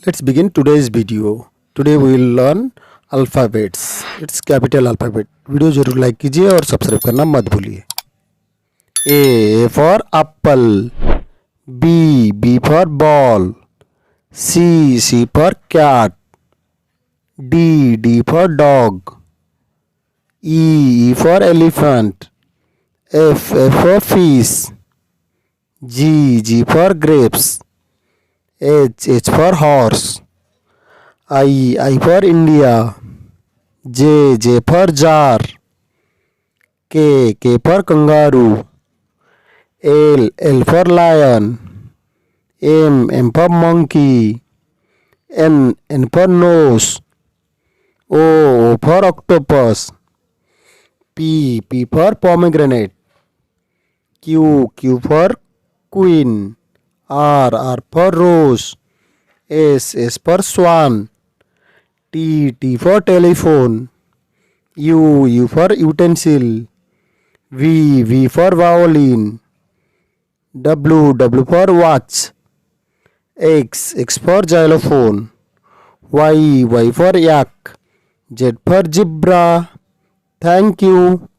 Let's begin today's video. Today we will learn alphabets. It's capital alphabet. Video जरूर like कीजिए और subscribe करना मत भूलिए. A for apple. B for ball. C for cat. D for dog. E for elephant. F for fish. G for grapes. H for horse. I for India. J for jar. K for kangaroo. L for lion. M for monkey. N for nose. O for octopus. P for pomegranate. Q for queen. R for rose. S for swan. T for telephone. U for utensil. V for violin. W for watch. X for xylophone. Y for yak. Z for zebra. Thank you.